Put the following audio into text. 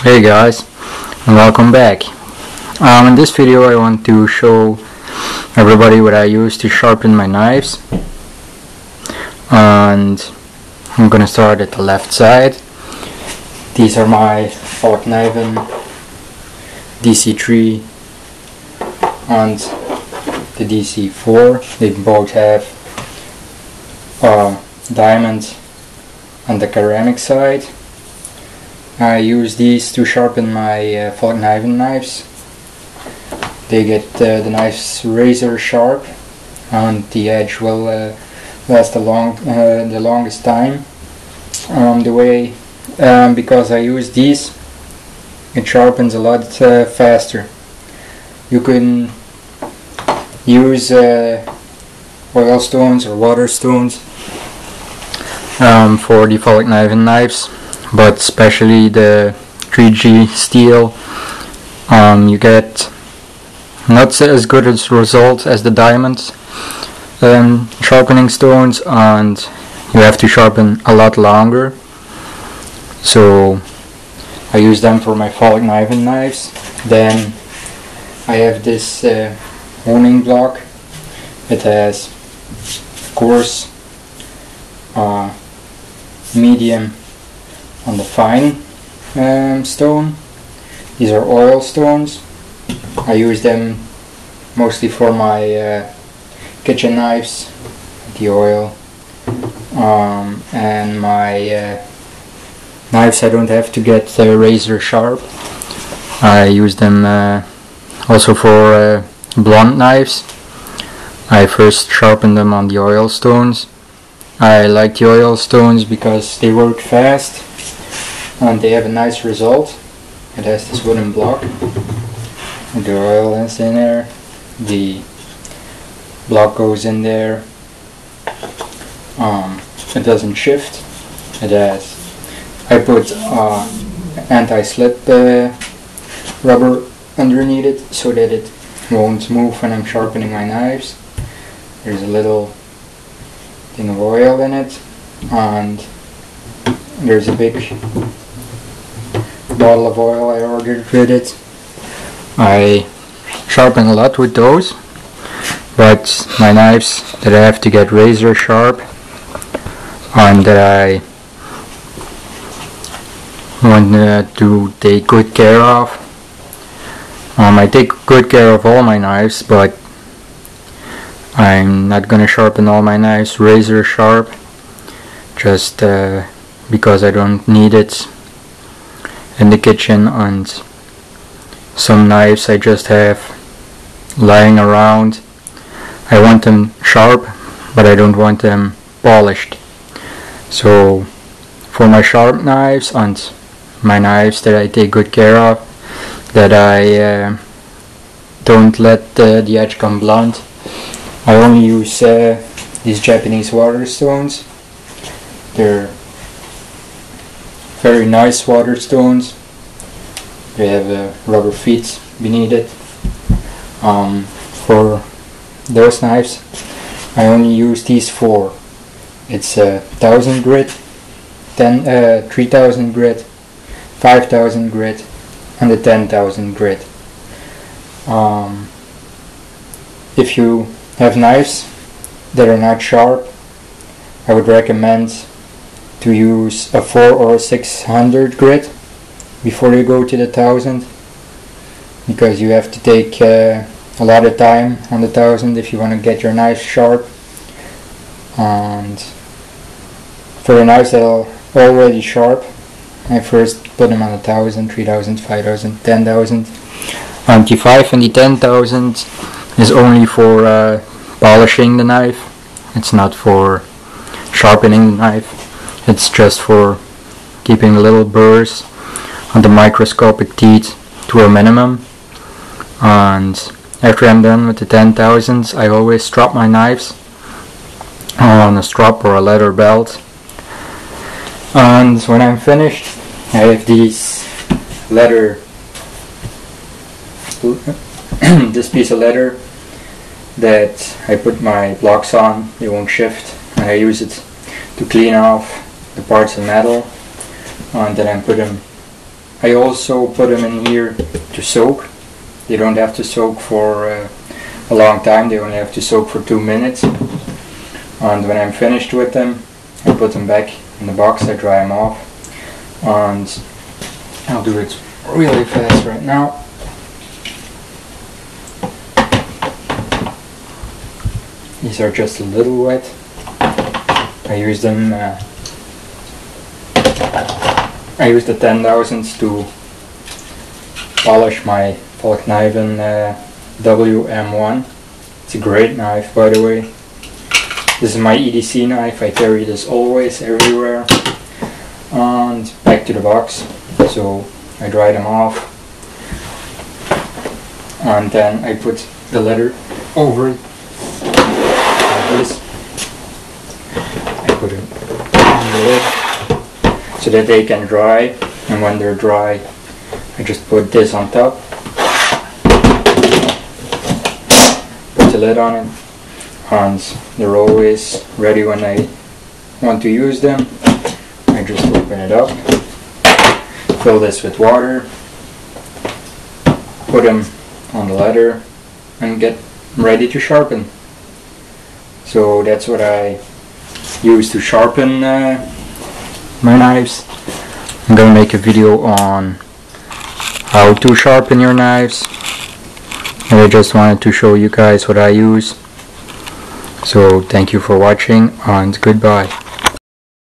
Hey guys, and welcome back. In this video I want to show everybody what I use to sharpen my knives, and I'm gonna start at the left side. These are my fallkniven DC3 and the DC4. They both have diamond on the ceramic side. I use these to sharpen my fallkniven knives. They get the knives razor sharp, and the edge will last the longest time. Because I use these, it sharpens a lot faster. You can use oil stones or water stones for the fallkniven knives, but especially the 3G steel, you get not as good as result as the diamond sharpening stones, and you have to sharpen a lot longer. So I use them for my fallkniven knives. Then I have this honing block. It has coarse, medium, on the fine stone. These are oil stones. I use them mostly for my kitchen knives, the oil, and my knives I don't have to get razor sharp. I use them also for blunt knives. I first sharpen them on the oil stones. I like the oil stones because they work fast and they have a nice result. It has this wooden block, the oil is in there, the block goes in there, it doesn't shift. I put anti-slip rubber underneath it so that it won't move when I'm sharpening my knives. There's a little thing of oil in it, and there's a big bottle of oil I ordered with it. I sharpen a lot with those, but my knives that I have to get razor sharp and that I want to take good care of, I take good care of all my knives, but I'm not gonna sharpen all my knives razor sharp just because I don't need it in the kitchen, and some knives I just have lying around. I want them sharp, but I don't want them polished. So for my sharp knives and my knives that I take good care of, that I don't let the edge come blunt, I only use these Japanese waterstones. They're very nice waterstones. They have rubber feet beneath it. For those knives I only use these four. It's 1000 grit, 3000 grit, 5000 grit, and the 10,000 grit. If you have knives that are not sharp, I would recommend to use a 400 or 600 grit before you go to the 1000, because you have to take a lot of time on the 1000 if you want to get your knives sharp. And for the knives that are already sharp, I first put them on 1000, 3000, 5000, 10,000. And the 5 and the 10,000 is only for polishing the knife. It's not for sharpening the knife. It's just for keeping the little burrs on the microscopic teeth to a minimum. And after I'm done with the 10,000s, I always strop my knives on a strop or a leather belt. And when I'm finished, I have these leather this piece of leather that I put my blocks on. They won't shift, and I use it to clean off the parts of metal, and then I put them I also put them in here to soak. They don't have to soak for a long time, they only have to soak for 2 minutes. And when I'm finished with them, I put them back in the box, I dry them off. And I'll do it really fast right now. These are just a little wet. I use them. I use the 10,000s to polish my fallkniven WM1. It's a great knife, by the way. This is my EDC knife. I carry this always, everywhere. And back to the box. So I dry them off, and then I put the leather over it. This. I put it on the lid so that they can dry, and when they're dry I just put this on top, put the lid on it, and they're always ready when I want to use them. I just open it up, fill this with water, put them on the leather, and get ready to sharpen. So that's what I use to sharpen my knives. I'm gonna make a video on how to sharpen your knives, and I just wanted to show you guys what I use. So thank you for watching, and goodbye.